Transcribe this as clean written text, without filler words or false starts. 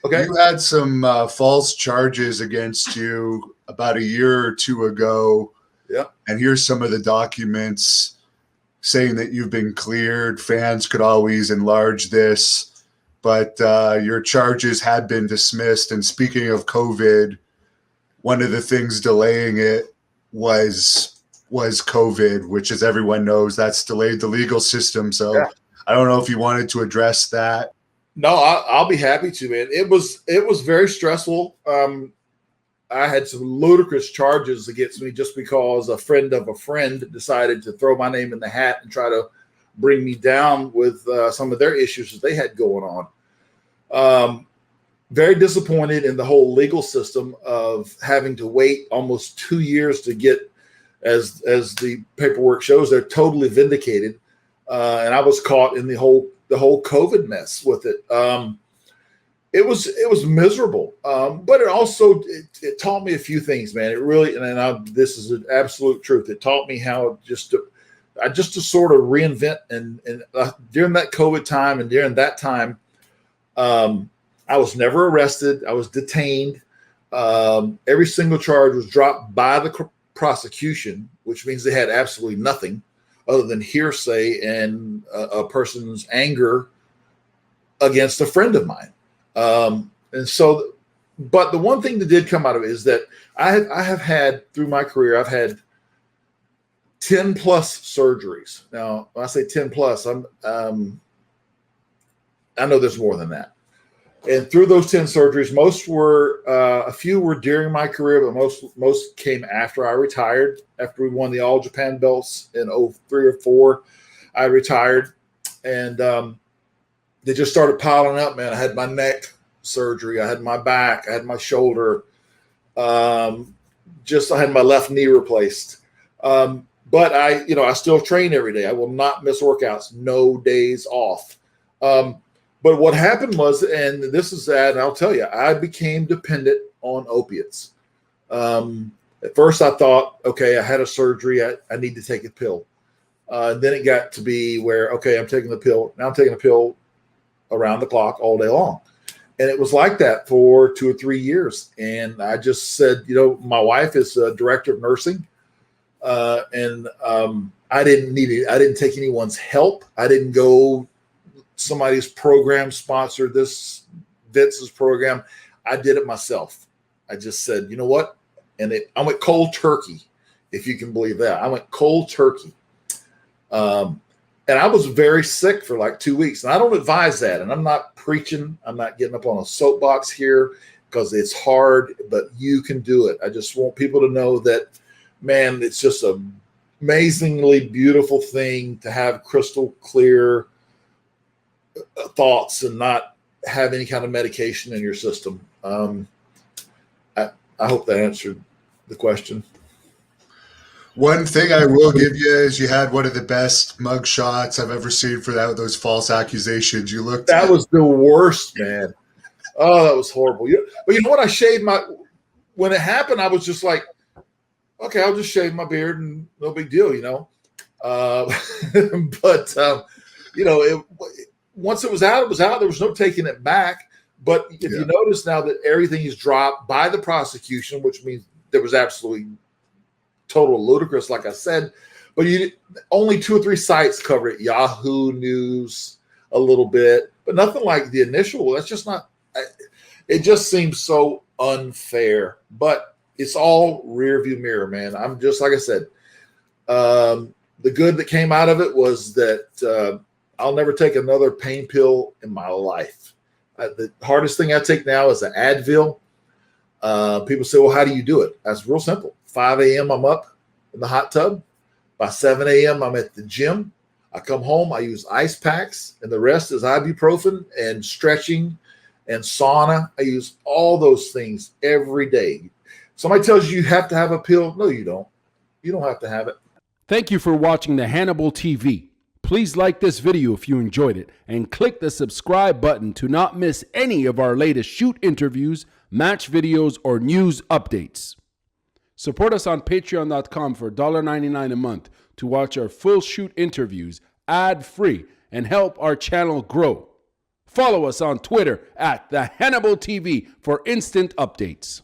Okay. You had some false charges against you about a year or two ago. Yeah. And here's some of the documents saying that you've been cleared. Fans could always enlarge this, but your charges had been dismissed. And speaking of COVID, one of the things delaying it was COVID, which, as everyone knows, that's delayed the legal system. So Yeah. I don't know if you wanted to address that. No, I'll be happy to, man. It was very stressful. I had some ludicrous charges against me just because a friend of a friend decided to throw my name in the hat and try to bring me down with some of their issues that they had going on. Very disappointed in the whole legal system of having to wait almost 2 years to get, as the paperwork shows, they're totally vindicated. And I was caught in the whole COVID mess with it. It was miserable, but it also it taught me a few things, man. It really, this is an absolute truth. It taught me how just to sort of reinvent and during that COVID time and during that time, I was never arrested. I was detained. Every single charge was dropped by the prosecution, which means they had absolutely nothing other than hearsay and a person's anger against a friend of mine. And so, but the one thing that did come out of it is that I have had, through my career, I've had 10 plus surgeries. Now, when I say 10 plus, I know there's more than that. And through those 10 surgeries, a few were during my career, but most came after I retired. After we won the All Japan belts in 03 or 04, I retired. And they just started piling up, man. I had my neck surgery. I had my back. I had my shoulder. I had my left knee replaced. But I still train every day. I will not miss workouts. No days off. But what happened was, and this is sad, and I'll tell you, I became dependent on opiates. At first I thought, okay, I had a surgery. I need to take a pill. Then it got to be where, okay, I'm taking the pill. Now I'm taking a pill around the clock all day long. And it was like that for 2 or 3 years. And I just said, my wife is a director of nursing. And I didn't need it. I didn't take anyone's help. I didn't go somebody's program sponsored this Vince's program. I did it myself. I just said, you know what? And I went cold turkey, if you can believe that. I went cold turkey. And I was very sick for like 2 weeks. And I don't advise that. And I'm not preaching. I'm not getting up on a soapbox here because it's hard, but you can do it. I just want people to know that, man, it's just an amazingly beautiful thing to have crystal clear thoughts and not have any kind of medication in your system. I hope that answered the question. One thing I will give you is you had one of the best mug shots I've ever seen for those false accusations. That was the worst, man. Oh, that was horrible. But you know what? When it happened, I was just like, okay, I'll just shave my beard and no big deal, once it was out, it was out. There was no taking it back. But if you notice now that everything is dropped by the prosecution, which means there was absolutely total ludicrous, like I said, but only 2 or 3 sites cover it. Yahoo News a little bit, but nothing like the initial. That's just not, it just seems so unfair, but it's all rear view mirror, man. I'm just, like I said, the good that came out of it was that I'll never take another pain pill in my life. The hardest thing I take now is an Advil. People say, well, how do you do it? That's real simple. 5 a.m. I'm up in the hot tub. By 7 a.m. I'm at the gym. I come home, I use ice packs, and the rest is ibuprofen and stretching and sauna. I use all those things every day. Somebody tells you have to have a pill. No, you don't. You don't have to have it. Thank you for watching the Hannibal TV. Please like this video if you enjoyed it and click the subscribe button to not miss any of our latest shoot interviews, match videos, or news updates. Support us on patreon.com for $1.99 a month to watch our full shoot interviews ad-free and help our channel grow. Follow us on Twitter at the Hannibal TV for instant updates.